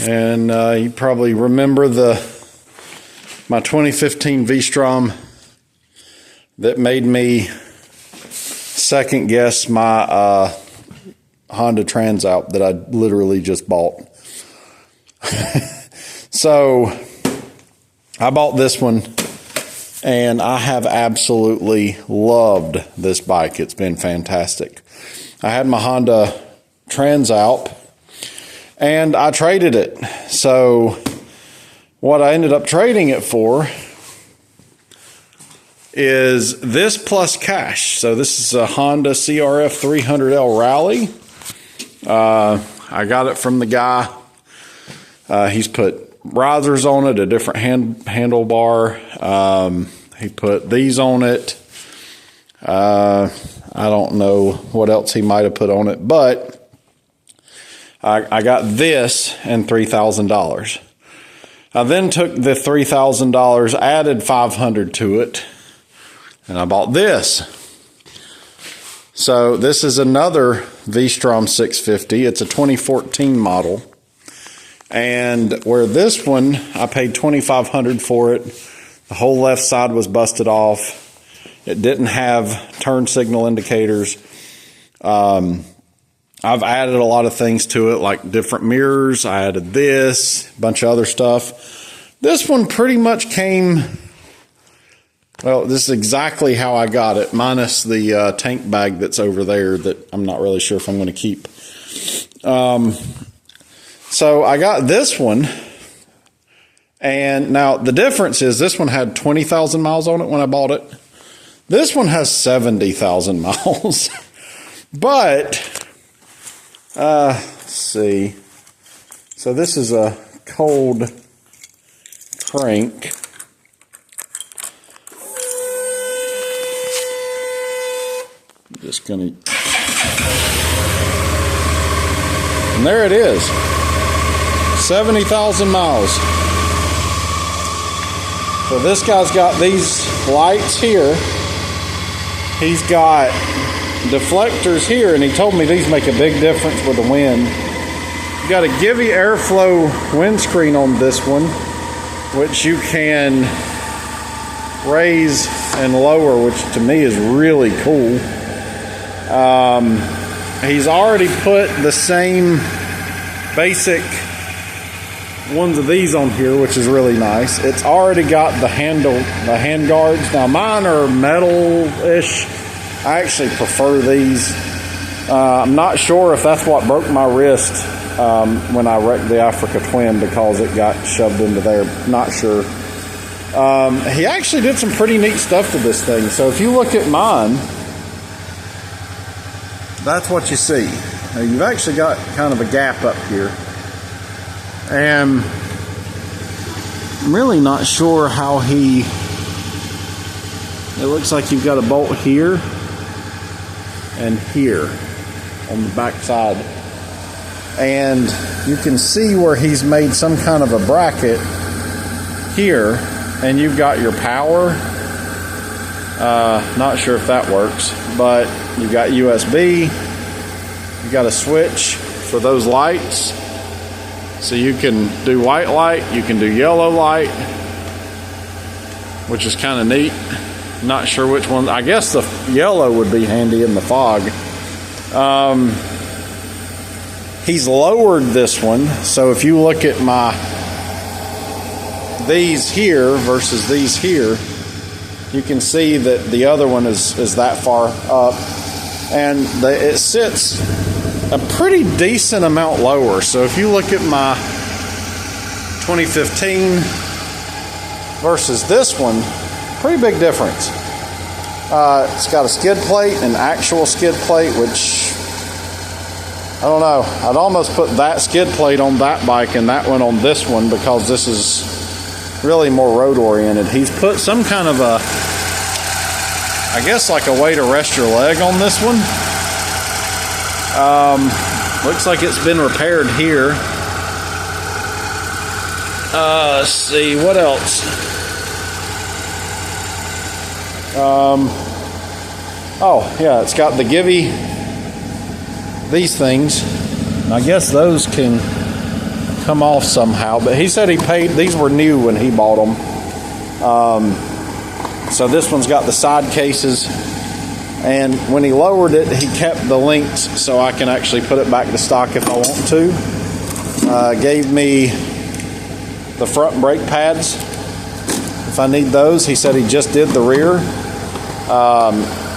And you probably remember my 2015 V-Strom that made me second guess my Honda Transalp that I literally just bought. So I bought this one and I have absolutely loved this bike. It's been fantastic. I had my Honda Transalp and I traded it. So what I ended up trading it for is this plus cash. So this is a Honda CRF 300L Rally. I got it from the guy. He's put risers on it, a different handlebar. He put these on it. I don't know what else he might have put on it, but I got this and $3,000. I then took the $3,000, added $500 to it, and I bought this. So this is another V-Strom 650. It's a 2014 model. And where this one, I paid $2,500 for it. The whole left side was busted off. It didn't have turn signal indicators. I've added a lot of things to it, like different mirrors. I added this, a bunch of other stuff. This one pretty much came, well, this is exactly how I got it, minus the tank bag that's over there that I'm not really sure if I'm going to keep. So I got this one, and now the difference is this one had 20,000 miles on it when I bought it. This one has 70,000 miles. But, let's see. So this is a cold crank. I'm just gonna, and there it is. 70,000 miles. So this guy's got these lights here. He's got deflectors here, and he told me these make a big difference with the wind. You got a Givi airflow windscreen on this one, which you can raise and lower, which to me is really cool. He's already put the same basic ones of these on here, which is really nice. It's already got the hand guards. Now mine are metal-ish. I actually prefer these. I'm not sure if that's what broke my wrist when I wrecked the Africa Twin, because it got shoved into there. Not sure. He actually did some pretty neat stuff to this thing. So if you look at mine, that's what you see. Now you've actually got kind of a gap up here. And I'm really not sure how it looks like you've got a bolt here and here on the back side. And you can see where he's made some kind of a bracket here, and you've got your power. Not sure if that works, but you've got USB. You've got a switch for those lights. So you can do white light, you can do yellow light, which is kind of neat. Not sure which one. I guess the yellow would be handy in the fog. He's lowered this one. So if you look at these here versus these here, you can see that the other one is that far up. And it sits a pretty decent amount lower. So if you look at my 2015 versus this one, pretty big difference. It's got a skid plate, an actual skid plate, which I don't know. I'd almost put that skid plate on that bike and that one on this one, because this is really more road oriented. He's put some kind of a, I guess like a way to rest your leg on this one. Looks like it's been repaired here. Let's see, what else? Oh, yeah, it's got the Givi, these things. I guess those can come off somehow, but he said he paid, these were new when he bought them. So this one's got the side cases, and when he lowered it, he kept the links so I can actually put it back to stock if I want to. Gave me the front brake pads if I need those. He said he just did the rear.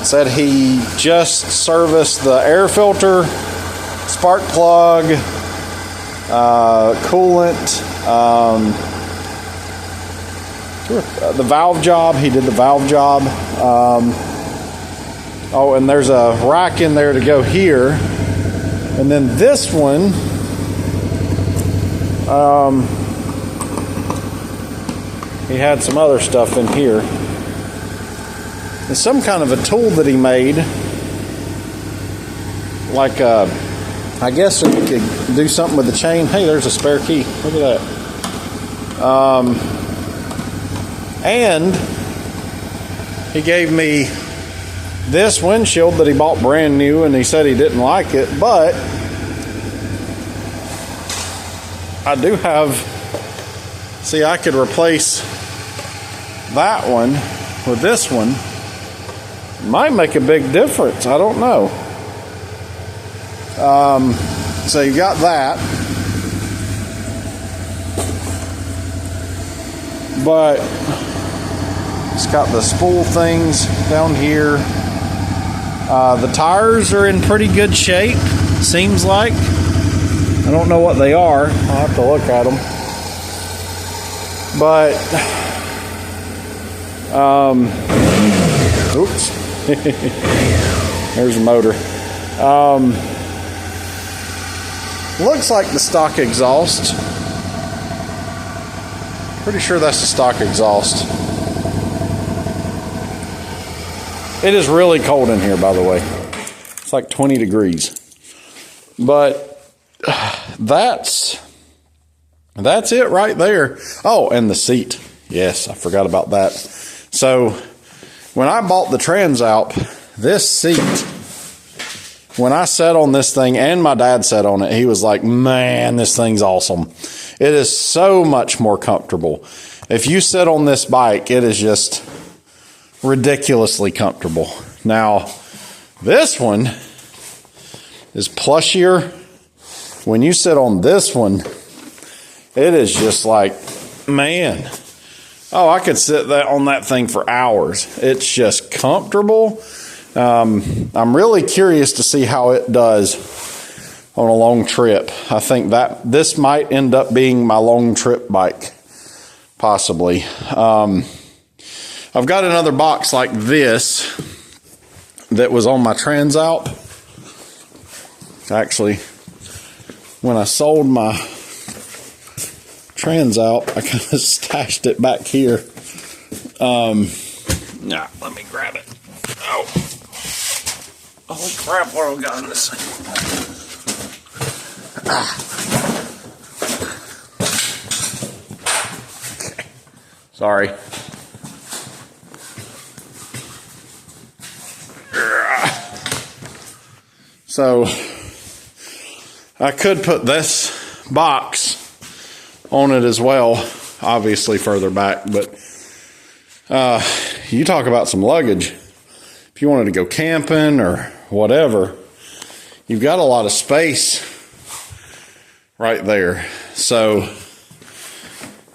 Said he just serviced the air filter, spark plug, coolant, the valve job. He did the valve job. Oh, and there's a rack in there to go here. And then this one, he had some other stuff in here. It's some kind of a tool that he made. Like, I guess so he could do something with the chain. Hey, there's a spare key. Look at that. And he gave me this windshield that he bought brand new, and he said he didn't like it, but I do have, see, I could replace that one with this one. Might make a big difference. I don't know. So you got that. But it's got the spool things down here. The tires are in pretty good shape, seems like. I don't know what they are. I'll have to look at them. But, oops. There's a motor. Looks like the stock exhaust. Pretty sure that's the stock exhaust. It is really cold in here, by the way. It's like 20 degrees. But that's it right there. Oh, and the seat. Yes, I forgot about that. So when I bought the Transalp, this seat, when I sat on this thing, and my dad sat on it, he was like, man, this thing's awesome. It is so much more comfortable. If you sit on this bike, it is just ridiculously comfortable. Now, this one is plushier. When you sit on this one, it is just like, man, oh, I could sit on that thing for hours. It's just comfortable. I'm really curious to see how it does on a long trip. I think that this might end up being my long trip bike, possibly. I've got another box like this that was on my Transalp. Actually, when I sold my Transalp, I kind of stashed it back here. Nah, let me grab it. Oh. Holy crap, what have we got in this thing? Okay. Sorry. So, I could put this box on it as well, obviously further back, but you talk about some luggage. If you wanted to go camping or whatever, you've got a lot of space right there. So,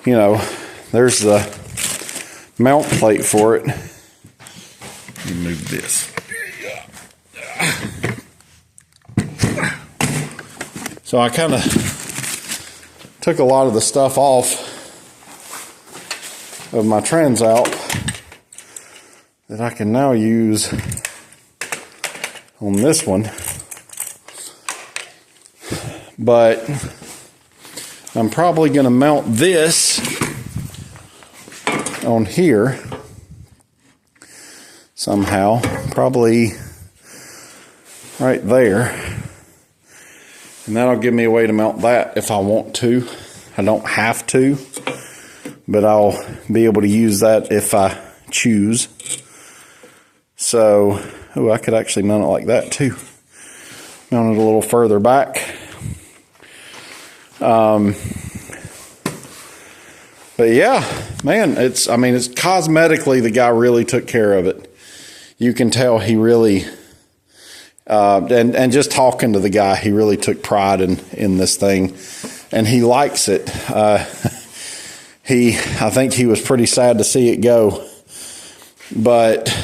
you know, there's the mount plate for it. Let me move this. So I kind of took a lot of the stuff off of my Transalp that I can now use on this one. But I'm probably going to mount this on here somehow, probably right there. And that'll give me a way to mount that if I want to. I don't have to, but I'll be able to use that if I choose. So, oh, I could actually mount it like that too. Mount it a little further back. But yeah, man, it's cosmetically, the guy really took care of it. You can tell he really, and just talking to the guy, he really took pride in this thing, and he likes it. I think he was pretty sad to see it go, but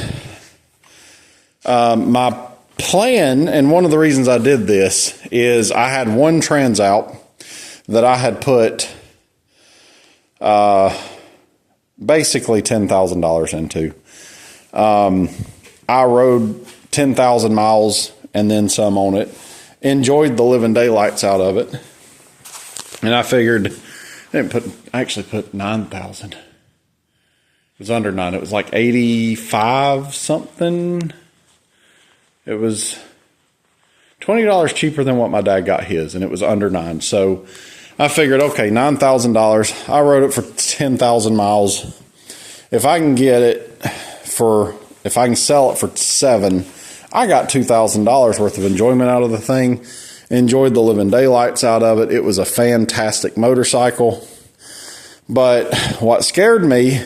my plan, and one of the reasons I did this, is I had one Transalp that I had put basically $10,000 into. I rode 10,000 miles and then some on it. Enjoyed the living daylights out of it. And I figured, I actually put 9,000. It was under 9. It was like 85 something. It was $20 cheaper than what my dad got his, and it was under 9. So I figured, okay, $9,000. I rode it for 10,000 miles. If I can sell it for 7, I got $2,000 worth of enjoyment out of the thing. Enjoyed the living daylights out of it. It was a fantastic motorcycle. But what scared me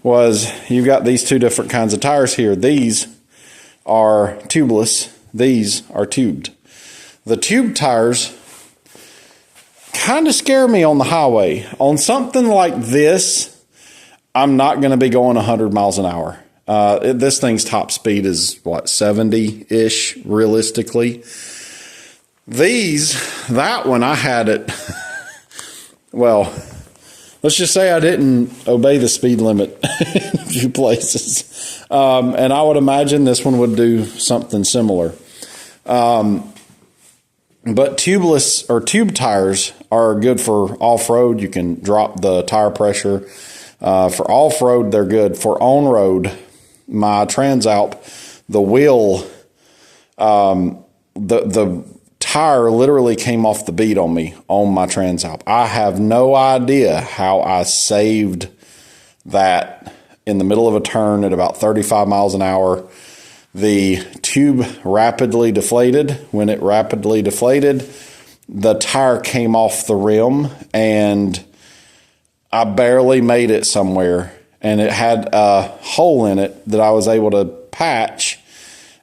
was you've got these two different kinds of tires here. These are tubeless. These are tubed. The tube tires kind of scare me on the highway. On something like this, I'm not going to be going 100 miles an hour. This thing's top speed is, 70-ish, realistically. That one, I had it, well, let's just say I didn't obey the speed limit in a few places. And I would imagine this one would do something similar. But tubeless or tube tires are good for off-road. You can drop the tire pressure. For off-road, they're good. For on-road, my Transalp, the wheel, the tire literally came off the bead on me on my Transalp. I have no idea how I saved that in the middle of a turn at about 35 miles an hour. The tube rapidly deflated. When it rapidly deflated, the tire came off the rim, and I barely made it somewhere. And it had a hole in it that I was able to patch.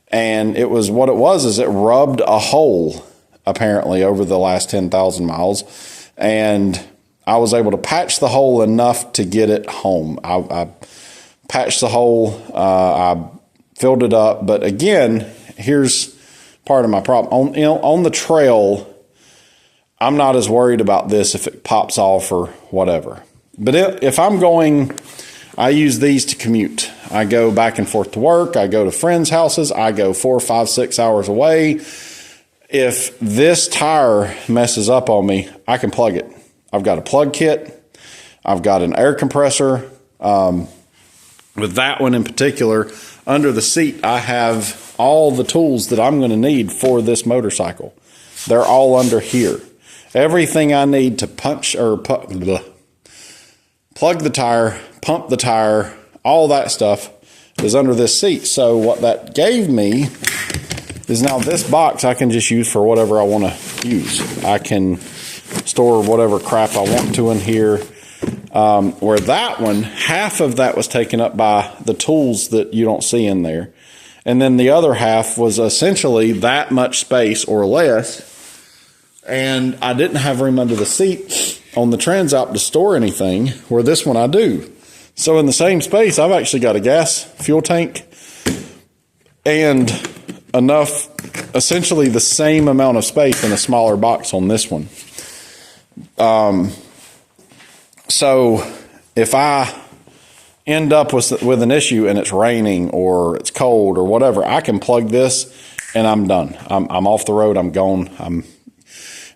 And it was it rubbed a hole, apparently, over the last 10,000 miles. And I was able to patch the hole enough to get it home. I patched the hole. I filled it up. But again, here's part of my problem. On the trail, I'm not as worried about this if it pops off or whatever. But if I'm going, I use these to commute. I go back and forth to work. I go to friends' houses. I go 4, 5, 6 hours away. If this tire messes up on me, I can plug it. I've got a plug kit. I've got an air compressor. With that one in particular, under the seat, I have all the tools that I'm going to need for this motorcycle. They're all under here. Everything I need to plug the tire, pump the tire, all that stuff is under this seat. So what that gave me is now this box I can just use for whatever I want to use. I can store whatever crap I want to in here. Where that one, half of that was taken up by the tools that you don't see in there. And then the other half was essentially that much space or less. And I didn't have room under the seat on the Transalp to store anything, where this one I do. So in the same space, I've actually got a gas fuel tank and enough, essentially the same amount of space in a smaller box on this one. So if I end up with an issue and it's raining or it's cold or whatever, I can plug this and I'm done. I'm off the road. I'm gone.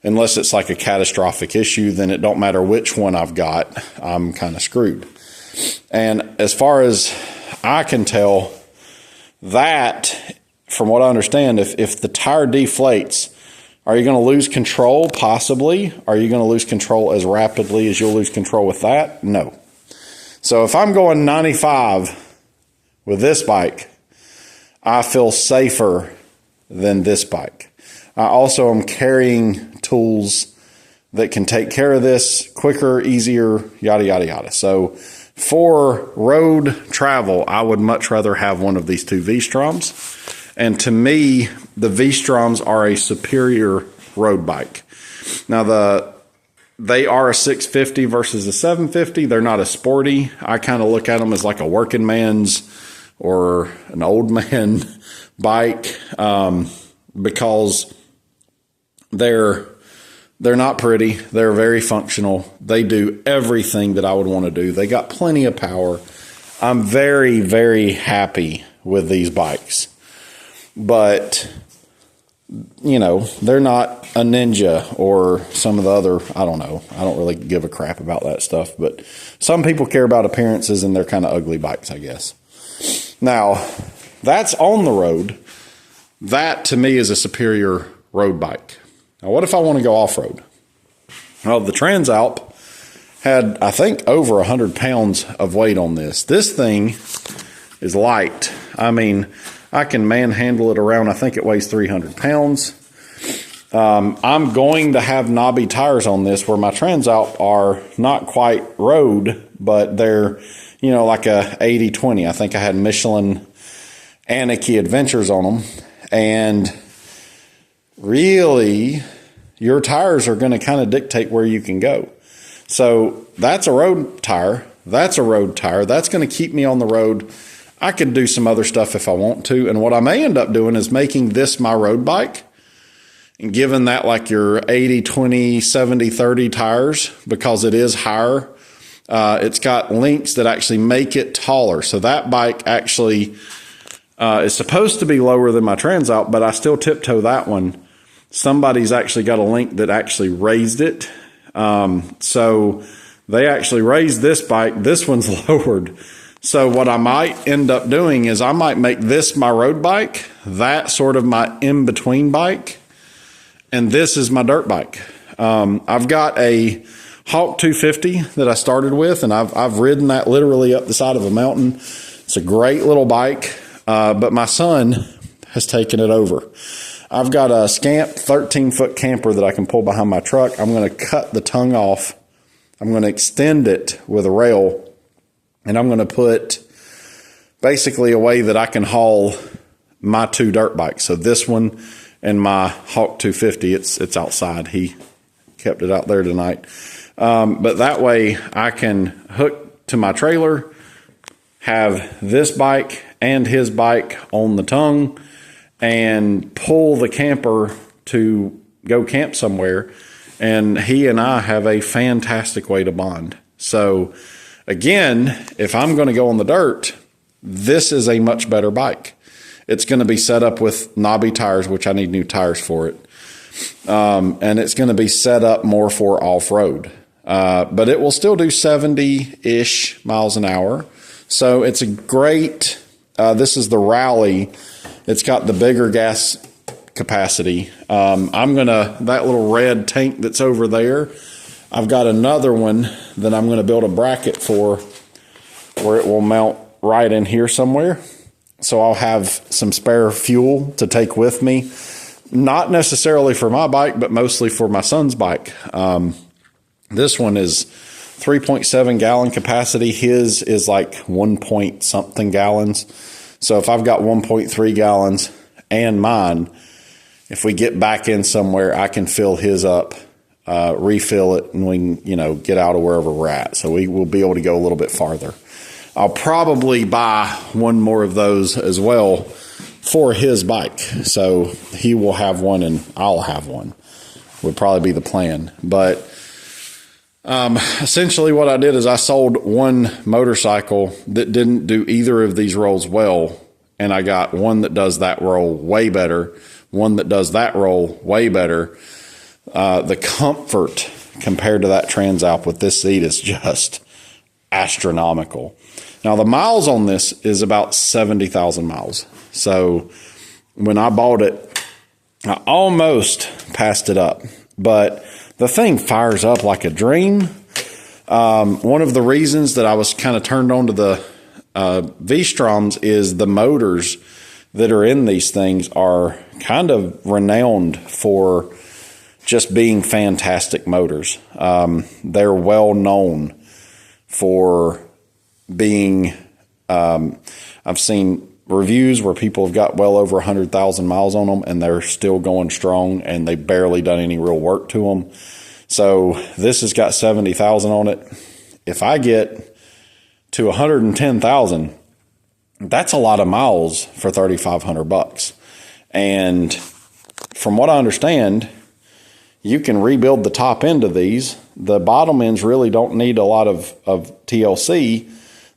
Unless it's like a catastrophic issue, then it don't matter which one I've got. I'm kind of screwed. And as far as I can tell, that, from what I understand, if the tire deflates, are you going to lose control? Possibly. Are you going to lose control as rapidly as you'll lose control with that? No. So if I'm going 95 with this bike, I feel safer than this bike. I also am carrying tools that can take care of this quicker, easier, yada, yada, yada. So for road travel, I would much rather have one of these two V-Stroms. And to me, the V-Stroms are a superior road bike. Now, they are a 650 versus a 750. They're not as sporty. I kind of look at them as like a working man's or an old man bike, because they're not pretty. They're very functional. They do everything that I would want to do. They got plenty of power. I'm very, very happy with these bikes. But, you know, they're not a Ninja or some of the other, I don't know. I don't really give a crap about that stuff. But some people care about appearances, and they're kind of ugly bikes, I guess. Now, that's on the road. That, to me, is a superior road bike. Now, what if I want to go off-road? Well, the Transalp had, I think, over 100 pounds of weight on this. This thing is light. I mean, I can manhandle it around. I think it weighs 300 pounds. I'm going to have knobby tires on this, where my Transalp are not quite road, but they're, you know, like a 80-20. I think I had Michelin Anarchy Adventures on them. And really, your tires are going to kind of dictate where you can go. So that's a road tire. That's a road tire. That's going to keep me on the road. I could do some other stuff if I want to. And what I may end up doing is making this my road bike and giving that like your 80-20, 70-30 tires, because it is higher. It's got links that actually make it taller. So that bike actually is supposed to be lower than my Transalp, but I still tiptoe that one. Somebody's actually got a link that actually raised it. So they actually raised this bike. This one's lowered. So what I might end up doing is I might make this my road bike, that sort of my in-between bike, and this is my dirt bike. I've got a Hawk 250 that I started with, and I've ridden that literally up the side of a mountain. It's a great little bike, but my son has taken it over. I've got a Scamp 13-foot camper that I can pull behind my truck. I'm going to cut the tongue off. I'm going to extend it with a rail, and I'm going to put basically a way that I can haul my two dirt bikes. So this one and my Hawk 250, it's outside. He kept it out there tonight. But that way I can hook to my trailer, have this bike and his bike on the tongue, and pull the camper to go camp somewhere. And he and I have a fantastic way to bond. So again, if I'm going to go on the dirt, this is a much better bike. It's going to be set up with knobby tires, which I need new tires for it. And it's going to be set up more for off-road. But it will still do 70-ish miles an hour. So it's a great, this is the Rally. It's got the bigger gas capacity. That little red tank that's over there, I've got another one that I'm going to build a bracket for where it will mount right in here somewhere. So I'll have some spare fuel to take with me. Not necessarily for my bike, but mostly for my son's bike. This one is 3.7 gallon capacity. His is like 1 point something gallons. So if I've got 1.3 gallons and mine, if we get back in somewhere, I can fill his up, refill it, and we can, get out of wherever we're at. So we will be able to go a little bit farther. I'll probably buy one more of those as well for his bike. So he will have one and I'll have one, would probably be the plan. But essentially what I did is I sold one motorcycle that didn't do either of these rolls well, and I got one that does that roll way better, one that does that roll way better. The comfort compared to that Transalp with this seat is just astronomical. Now, the miles on this is about 70,000 miles. So when I bought it, I almost passed it up, but the thing fires up like a dream. One of the reasons that I was kind of turned on to the V-Stroms is the motors that are in these things are kind of renowned for just being fantastic motors. They're well known for being, I've seen reviews where people have got well over 100,000 miles on them and they're still going strong and they barely done any real work to them. So this has got 70,000 on it. If I get to 110,000, that's a lot of miles for $3,500. And from what I understand, you can rebuild the top end of these. The bottom ends really don't need a lot of TLC.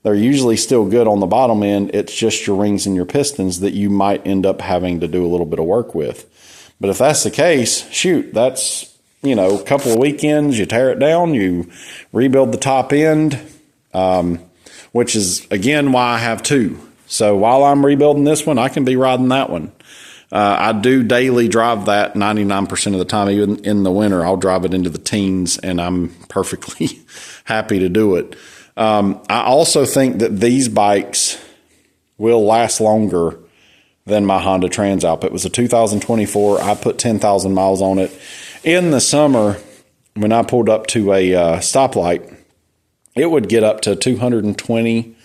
They're usually still good on the bottom end. It's just your rings and your pistons that you might end up having to do a little bit of work with. But if that's the case, shoot, that's, a couple of weekends, you tear it down, you rebuild the top end, which is, again, why I have two. So while I'm rebuilding this one, I can be riding that one. I do daily drive that 99% of the time. Even in the winter, I'll drive it into the teens, and I'm perfectly happy to do it. I also think that these bikes will last longer than my Honda Transalp. It was a 2024. I put 10,000 miles on it. In the summer, when I pulled up to a stoplight, it would get up to 220,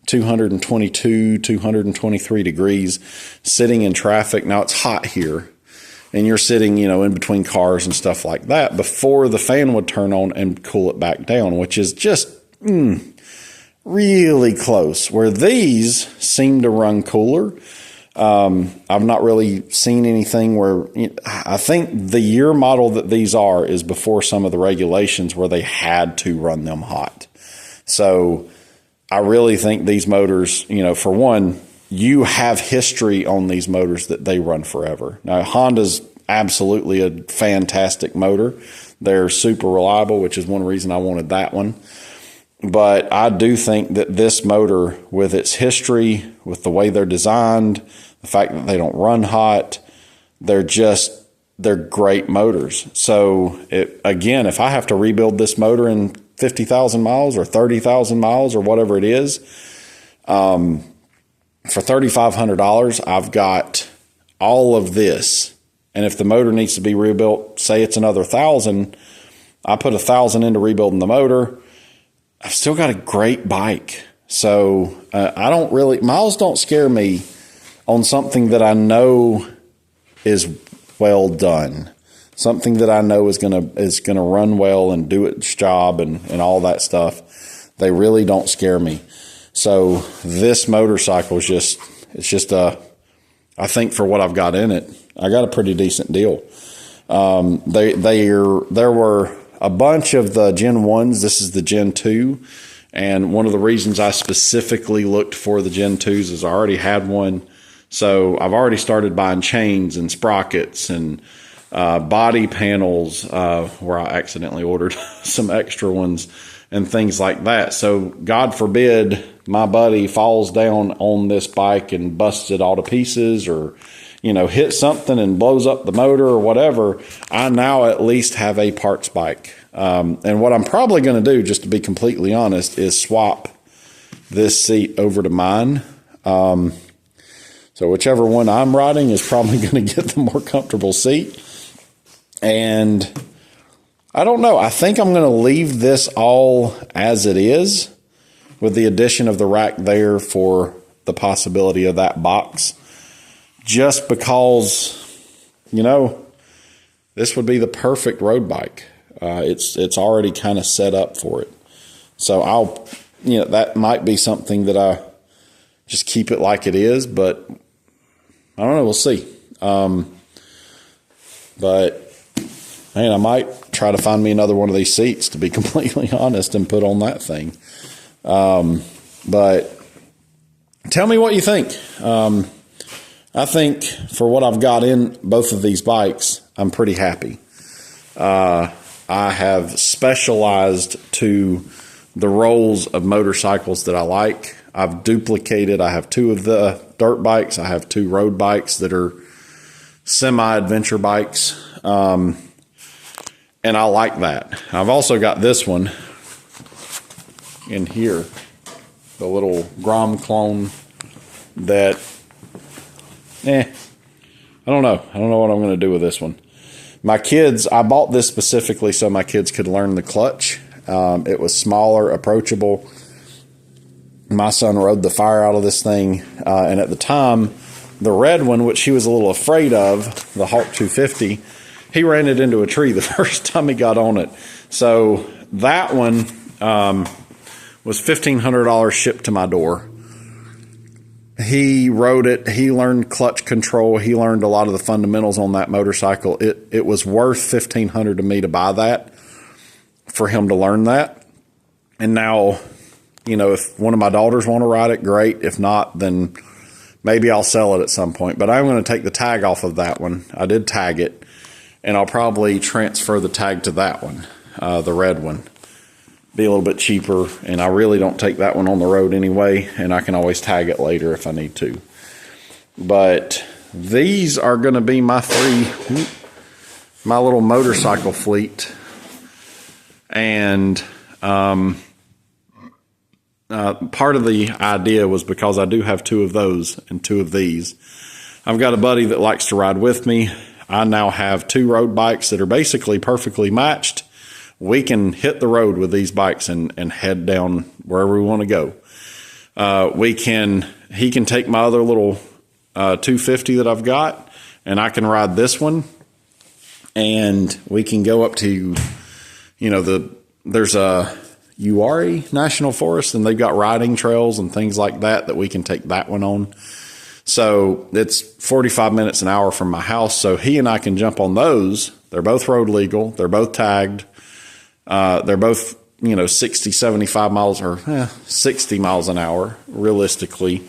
222, 223 degrees sitting in traffic. Now, it's hot here, and you're sitting, in between cars and stuff like that before the fan would turn on and cool it back down, which is just really close. Where these seem to run cooler. I've not really seen anything where I think the year model that these are is before some of the regulations where they had to run them hot. So I really think these motors, for one, you have history on these motors that they run forever. Now, Honda's absolutely a fantastic motor. They're super reliable, which is one reason I wanted that one. But I do think that this motor, with its history, with the way they're designed, the fact that they don't run hot, they're great motors. So, again, if I have to rebuild this motor in 50,000 miles or 30,000 miles or whatever it is, for $3,500, I've got all of this. And if the motor needs to be rebuilt, say it's another 1,000, I put 1,000 into rebuilding the motor. I've still got a great bike. So miles don't scare me on something that I know is well done. Something that I know is gonna run well and do its job and all that stuff. They really don't scare me. So this motorcycle is I think for what I've got in it, I got a pretty decent deal. There were a bunch of the Gen 1s. This is the Gen 2. And one of the reasons I specifically looked for the Gen 2s is I already had one. So I've already started buying chains and sprockets and body panels where I accidentally ordered some extra ones and things like that. So God forbid my buddy falls down on this bike and busts it all to pieces or hits something and blows up the motor or whatever, I now at least have a parts bike. And what I'm probably going to do, just to be completely honest, is swap this seat over to mine. So whichever one I'm riding is probably going to get the more comfortable seat. And I don't know. I think I'm going to leave this all as it is with the addition of the rack there for the possibility of that box. Just because, this would be the perfect road bike. It's already kind of set up for it. So that might be something that I just keep it like it is, but I don't know. We'll see. But man, I might try to find me another one of these seats, to be completely honest, and put on that thing. But tell me what you think. I think for what I've got in both of these bikes, I'm pretty happy. I have specialized to the roles of motorcycles that I like. I've duplicated. I have two of the dirt bikes. I have two road bikes that are semi-adventure bikes. And I like that. I've also got this one in here, the little Grom clone that, I don't know. I don't know what I'm going to do with this one. My kids, I bought this specifically so my kids could learn the clutch. It was smaller, approachable. My son rode the fire out of this thing, and at the time, the red one, which he was a little afraid of, the Hawk 250, he ran it into a tree the first time he got on it. So that one was $1,500 shipped to my door. He rode it. He learned clutch control. He learned a lot of the fundamentals on that motorcycle. It was worth $1,500 to me to buy that, for him to learn that. And now, you know, if one of my daughters want to ride it, great. If not, then maybe I'll sell it at some point. But I'm going to take the tag off of that one. I did tag it, and I'll probably transfer the tag to that one, the red one. Be a little bit cheaper, and I really don't take that one on the road anyway, and I can always tag it later if I need to. But these are going to be my my little motorcycle fleet. And part of the idea was because I do have 2 of those and 2 of these. I've got a buddy that likes to ride with me. I now have 2 road bikes that are basically perfectly matched. We can hit the road with these bikes and head down wherever we want to go. He can take my other little 250 that I've got, and I can ride this one, and we can go up to, you know, there's a Uwharrie National Forest, and they've got riding trails and things like that we can take that one on. So it's 45 minutes an hour from my house. So he and I can jump on those. They're both road legal. They're both tagged. They're both, you know, 60, 75 miles or 60 miles an hour, realistically.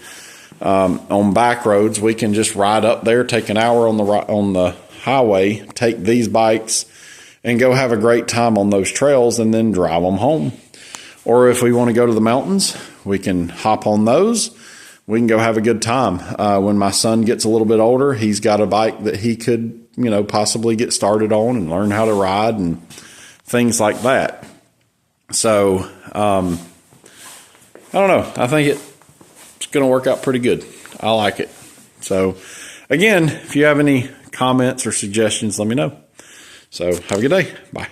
On back roads, we can just ride up there, take an hour on the highway, take these bikes, and go have a great time on those trails and then drive them home. Or if we want to go to the mountains, we can hop on those. We can go have a good time. When my son gets a little bit older, he's got a bike that he could, you know, possibly get started on and learn how to ride and things like that. So, I don't know. I think it's going to work out pretty good. I like it. So, again, if you have any comments or suggestions, let me know. So, have a good day. Bye.